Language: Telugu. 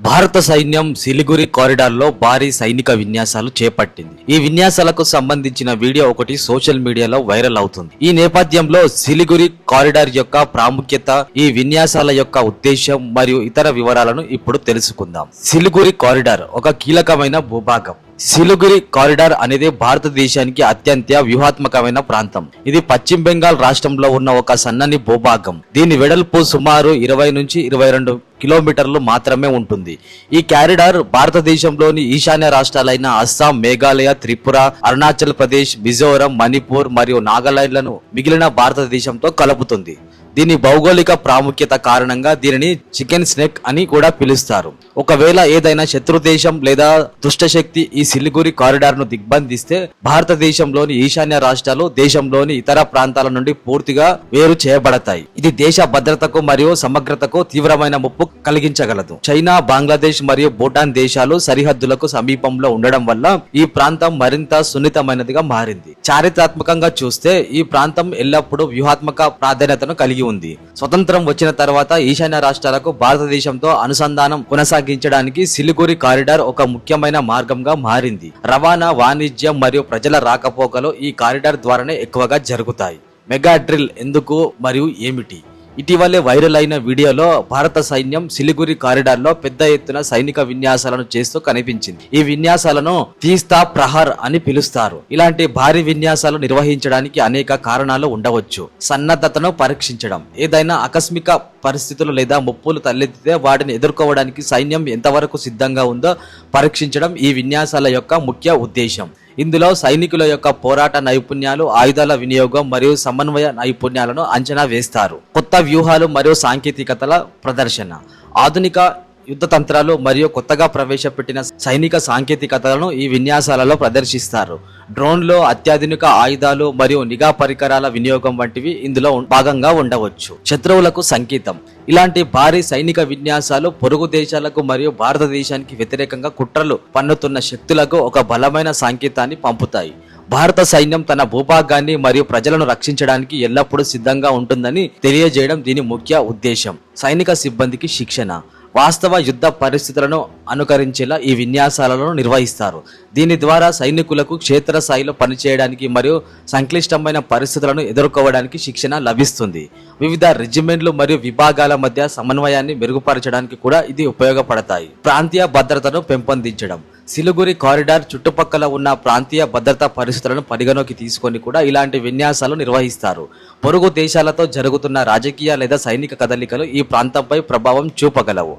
భారత సైన్యం సిలిగురి కారిడార్లో భారీ సైనిక విన్యాసాలు చేపట్టింది. ఈ విన్యాసాలకు సంబంధించిన వీడియో ఒకటి సోషల్ మీడియాలో వైరల్ అవుతుంది. ఈ నేపథ్యంలో సిలిగురి కారిడార్ యొక్క ప్రాముఖ్యత, ఈ విన్యాసాల యొక్క ఉద్దేశం మరియు ఇతర వివరాలను ఇప్పుడు తెలుసుకుందాం. సిలిగురి కారిడార్ ఒక కీలకమైన భూభాగం. సిలిగురి కారిడార్ అనేది భారతదేశానికి అత్యంత వ్యూహాత్మకమైన ప్రాంతం. ఇది పశ్చిమ బెంగాల్ రాష్ట్రంలో ఉన్న ఒక సన్నని భూభాగం. దీని వెడల్పు సుమారు 20 నుంచి 22 కిలోమీటర్లు మాత్రమే ఉంటుంది. ఈ కారిడార్ భారతదేశంలోని ఈశాన్య రాష్ట్రాలైన అస్సాం, మేఘాలయ, త్రిపుర, అరుణాచల్ ప్రదేశ్, మిజోరం, మణిపూర్ మరియు నాగాలాండ్లను మిగిలిన భారతదేశంతో కలుపుతుంది. దీని భౌగోళిక ప్రాముఖ్యత కారణంగా దీనిని చికెన్ స్నేక్ అని కూడా పిలుస్తారు. ఒకవేళ ఏదైనా శత్రు దేశం లేదా దుష్టశక్తి ఈ సిలిగురి కారిడార్ ను దిగ్బంధిస్తే భారతదేశంలోని ఈశాన్య రాష్ట్రాలు దేశంలోని ఇతర ప్రాంతాల నుండి పూర్తిగా వేరు చేయబడతాయి. ఇది దేశ భద్రతకు మరియు సమగ్రతకు తీవ్రమైన ముప్పు కలిగించగలదు. చైనా, బంగ్లాదేశ్ మరియు భూటాన్ దేశాలు సరిహద్దులకు సమీపంలో ఉండడం వల్ల ఈ ప్రాంతం మరింత సున్నితమైనదిగా మారింది. చారిత్రాత్మకంగా చూస్తే ఈ ప్రాంతం ఎల్లప్పుడూ వ్యూహాత్మక ప్రాధాన్యతను కలిగి ఉంది. స్వతంత్రం వచ్చిన తర్వాత ఈశాన్య రాష్ట్రాలకు భారతదేశంతో అనుసంధానం కొనసాగించడానికి సిలిగురి కారిడార్ ఒక ముఖ్యమైన మార్గంగా మారింది. రవాణా, వాణిజ్యం మరియు ప్రజల రాకపోకలు ఈ కారిడార్ ద్వారానే ఎక్కువగా జరుగుతాయి. మెగా డ్రిల్ ఎందుకు మరియు ఏమిటి? ఇటీవలే వైరల్ అయిన వీడియోలో భారత సైన్యం సిలిగురి కారిడార్ లో పెద్ద ఎత్తున సైనిక విన్యాసాలను చేస్తూ కనిపించింది. ఈ విన్యాసాలను తీస్తా ప్రహార్ అని పిలుస్తారు. ఇలాంటి భారీ విన్యాసాలు నిర్వహించడానికి అనేక కారణాలు ఉండవచ్చు. సన్నద్ధతను పరీక్షించడం, ఏదైనా ఆకస్మిక పరిస్థితులు లేదా ముప్పులు తలెత్తితే వాటిని ఎదుర్కోవడానికి సైన్యం ఎంతవరకు సిద్ధంగా ఉందో పరీక్షించడం ఈ విన్యాసాల యొక్క ముఖ్య ఉద్దేశం. ఇందులో సైనికుల యొక్క పోరాట నైపుణ్యాలు, ఆయుధాల వినియోగం మరియు సమన్వయ నైపుణ్యాలను అంచనా వేస్తారు. కొత్త వ్యూహాలు మరియు సాంకేతికతల ప్రదర్శన, ఆధునిక యుద్ధ తంత్రాలు మరియు కొత్తగా ప్రవేశపెట్టిన సైనిక సాంకేతికతలను ఈ విన్యాసాలలో ప్రదర్శిస్తారు. డ్రోన్లు, అత్యాధునిక ఆయుధాలు మరియు నిఘా పరికరాల వినియోగం వంటివి ఇందులో భాగంగా ఉండవచ్చు. శత్రువులకు సంకేతం, ఇలాంటి భారీ సైనిక విన్యాసాలు పొరుగు దేశాలకు మరియు భారతదేశానికి వ్యతిరేకంగా కుట్రలు పన్నుతున్న శక్తులకు ఒక బలమైన సంకేతాన్ని పంపుతాయి. భారత సైన్యం తన భూభాగాన్ని మరియు ప్రజలను రక్షించడానికి ఎల్లప్పుడూ సిద్ధంగా ఉంటుందని తెలియజేయడం దీని ముఖ్య ఉద్దేశం. సైనిక సిబ్బందికి శిక్షణ, వాస్తవ యుద్ధ పరిస్థితులను అనుకరించేలా ఈ విన్యాసాలను నిర్వహిస్తారు. దీని ద్వారా సైనికులకు క్షేత్రస్థాయిలో పనిచేయడానికి మరియు సంక్లిష్టమైన పరిస్థితులను ఎదుర్కోవడానికి శిక్షణ లభిస్తుంది. వివిధ రెజిమెంట్లు మరియు విభాగాల మధ్య సమన్వయాన్ని మెరుగుపరచడానికి కూడా ఇది ఉపయోగపడతాయి. ప్రాంతీయ భద్రతను పెంపొందించడం, సిలిగురి కారిడార్ చుట్టుపక్కల ఉన్న ప్రాంతీయ భద్రతా పరిస్థితులను పరిగణలోకి తీసుకొని కూడా ఇలాంటి విన్యాసాలు నిర్వహిస్తారు. పొరుగు దేశాలతో జరుగుతున్న రాజకీయ లేదా సైనిక కదలికలు ఈ ప్రాంతంపై ప్రభావం చూపగలవు.